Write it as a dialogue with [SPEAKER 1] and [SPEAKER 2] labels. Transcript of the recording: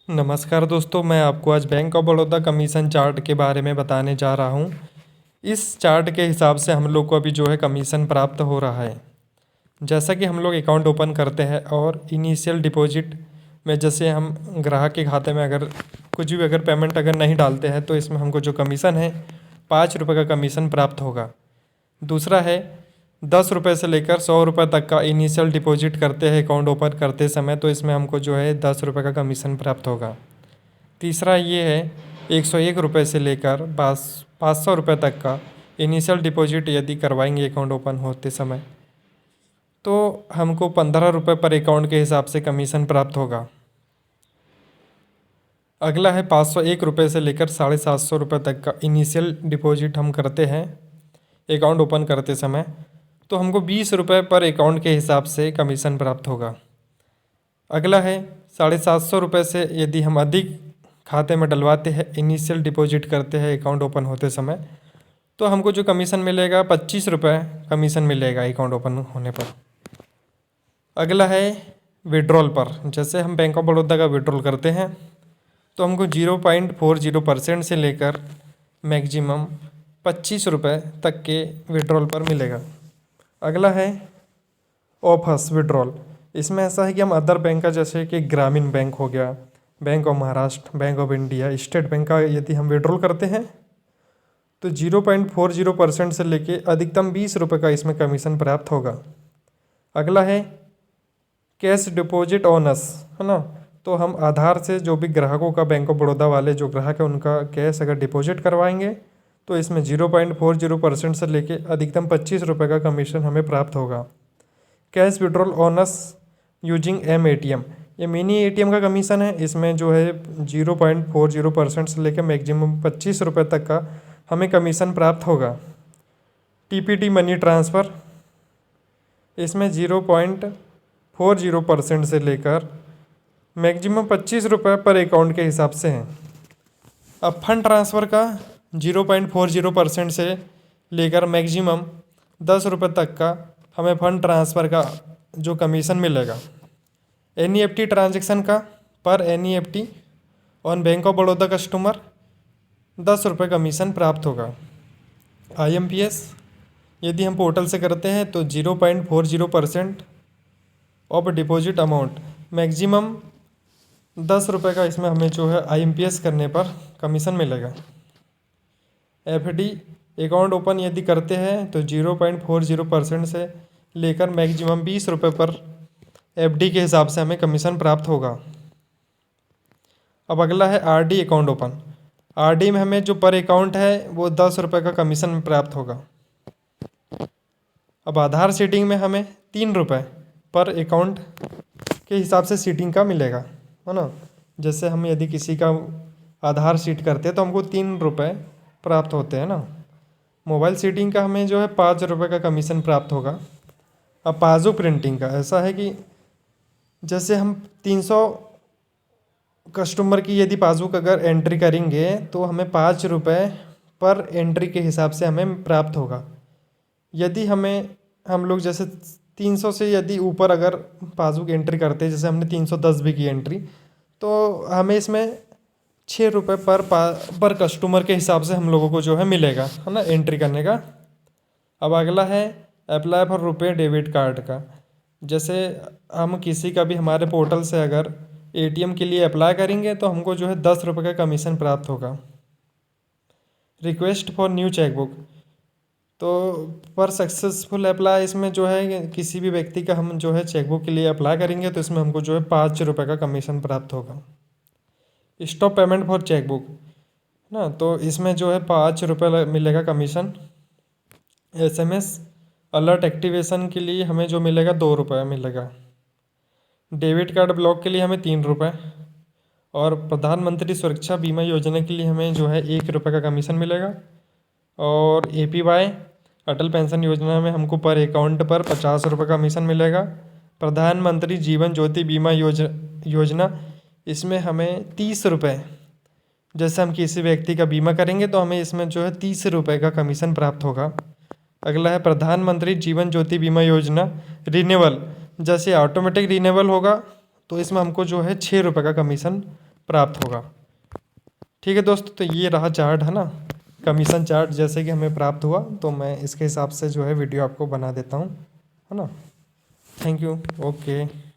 [SPEAKER 1] नमस्कार दोस्तों, मैं आपको आज bank of Baroda commission chart के बारे में बताने जा रहा हूँ। इस चार्ट के हिसाब से हम लोग को अभी जो है कमीशन प्राप्त हो रहा है। जैसा कि हम लोग अकाउंट ओपन करते हैं और इनिशियल डिपॉजिट में जैसे हम ग्राहक के खाते में अगर कुछ भी अगर पेमेंट अगर नहीं डालते हैं तो इसमें हमको जो कमीशन है 5 रुपये का कमीशन प्राप्त होगा। दूसरा है 10 रुपये से लेकर 100 रुपये तक का इनिशियल डिपॉजिट करते हैं अकाउंट ओपन करते समय, तो इसमें हमको जो है 10 रुपये का कमीशन प्राप्त होगा। तीसरा ये है 101 रुपये से लेकर 500 रुपये तक का इनिशियल डिपॉजिट यदि करवाएंगे अकाउंट ओपन होते समय तो हमको 15 रुपये पर अकाउंट के हिसाब से कमीशन प्राप्त होगा। अगला है 501 रुपये से लेकर 750 रुपये तक का इनिशियल डिपॉजिट हम करते हैं अकाउंट ओपन करते समय, तो हमको 20 रुपये पर अकाउंट के हिसाब से कमीशन प्राप्त होगा। अगला है 750 रुपये से यदि हम अधिक खाते में डलवाते हैं इनिशियल डिपॉजिट करते हैं अकाउंट ओपन होते समय, तो हमको जो कमीशन मिलेगा 25 रुपये कमीशन मिलेगा अकाउंट ओपन होने पर। अगला है विड्रॉल पर, जैसे हम बैंक ऑफ बड़ौदा का विड्रॉल करते हैं तो हमको 0.40% से लेकर मैक्सिमम 25 रुपये तक के विड्रॉल पर मिलेगा। अगला है ऑफर्स विड्रॉल। इसमें ऐसा है कि हम अदर बैंक का जैसे कि ग्रामीण बैंक हो गया, bank of Maharashtra, bank of India, state bank का यदि हम विड्रॉल करते हैं तो 0.40% से लेके अधिकतम 20 रुपये का इसमें कमीशन प्राप्त होगा। अगला है कैश डिपॉजिट ओनर्स, है ना। तो हम आधार से जो भी ग्राहकों का बैंक ऑफ बड़ौदा वाले जो ग्राहक है उनका कैश अगर डिपॉजिट करवाएंगे तो इसमें 0.40% से लेके अधिकतम 25 रुपये का कमीशन हमें प्राप्त होगा। Cash withdrawal owners using ATM, ये मिनी ATM का कमीशन है। इसमें जो है 0.40% से लेकर मैक्सिमम 25 रुपये तक का हमें कमीशन प्राप्त होगा। TPT मनी ट्रांसफ़र, इसमें 0.40% से लेकर मैक्सिमम 25 रुपये पर अकाउंट के हिसाब से हैं। अब फंड ट्रांसफ़र का 0.40% से लेकर मैक्सिमम 10 रुपये तक का हमें फंड ट्रांसफ़र का जो कमीशन मिलेगा। NEFT ट्रांजैक्शन का पर NEFT on bank of Baroda customer 10 रुपये कमीशन प्राप्त होगा। IMPS यदि हम पोर्टल से करते हैं तो 0.40% ऑफ डिपॉजिट अमाउंट मैक्सिमम 10 रुपये का इसमें हमें जो है IMPS करने पर कमीशन मिलेगा। FD अकाउंट ओपन यदि करते हैं तो 0.40% से लेकर मैक्सिमम 20 रुपये पर FD के हिसाब से हमें कमीशन प्राप्त होगा। अब अगला है RD अकाउंट ओपन। RD में हमें जो पर अकाउंट है वो 10 रुपये का कमीशन प्राप्त होगा। अब आधार सीटिंग में हमें 3 रुपये पर अकाउंट के हिसाब से सीटिंग का मिलेगा, है ना। जैसे हम यदि किसी का आधार सीट करते हैं तो हमको 3 रुपये प्राप्त होते हैं ना। मोबाइल सीटिंग का हमें जो है 5 रुपये का कमीशन प्राप्त होगा। अब पासबुक प्रिंटिंग का ऐसा है कि जैसे हम 300 कस्टमर की यदि पासबुक अगर एंट्री करेंगे तो हमें 5 रुपये पर एंट्री के हिसाब से हमें प्राप्त होगा। यदि हम लोग जैसे 300 से यदि ऊपर अगर पासबुक एंट्री करते हैं, जैसे हमने 310 भी की एंट्री, तो हमें इसमें 6 रुपये पर कस्टमर के हिसाब से हम लोगों को जो है मिलेगा, है ना, एंट्री करने का। अब अगला है अप्लाई फॉर रुपए डेबिट कार्ड का। जैसे हम किसी का भी हमारे पोर्टल से अगर ATM के लिए अप्लाई करेंगे तो हमको जो है 10 रुपये का कमीशन प्राप्त होगा। रिक्वेस्ट फॉर न्यू चेकबुक, तो पर सक्सेसफुल अप्लाई इसमें जो है किसी भी व्यक्ति का हम जो है चेकबुक के लिए अप्लाई करेंगे तो इसमें हमको जो है 5 रुपये का कमीशन प्राप्त होगा। स्टॉप पेमेंट फॉर चेकबुक ना, तो इसमें जो है 5 रुपये मिलेगा कमीशन। SMS अलर्ट एक्टिवेशन के लिए हमें जो मिलेगा 2 रुपये मिलेगा। डेबिट कार्ड ब्लॉक के लिए हमें 3 रुपये, और प्रधानमंत्री सुरक्षा बीमा योजना के लिए हमें जो है 1 रुपये का कमीशन मिलेगा। और APY अटल पेंशन योजना में हमको पर अकाउंट पर 50 रुपये का कमीशन मिलेगा। प्रधानमंत्री जीवन ज्योति बीमा योजना, इसमें हमें 30 रुपये, जैसे हम किसी व्यक्ति का बीमा करेंगे तो हमें इसमें जो है 30 रुपये का कमीशन प्राप्त होगा। अगला है प्रधानमंत्री जीवन ज्योति बीमा योजना रिन्यूअल, जैसे ऑटोमेटिक रिन्यूअल होगा तो इसमें हमको जो है 6 रुपये का कमीशन प्राप्त होगा। ठीक है दोस्त, तो ये रहा चार्ट है ना, कमीशन चार्ट जैसे कि हमें प्राप्त हुआ, तो मैं इसके हिसाब से जो है वीडियो आपको बना देता हूँ, है ना। Thank you. ओके।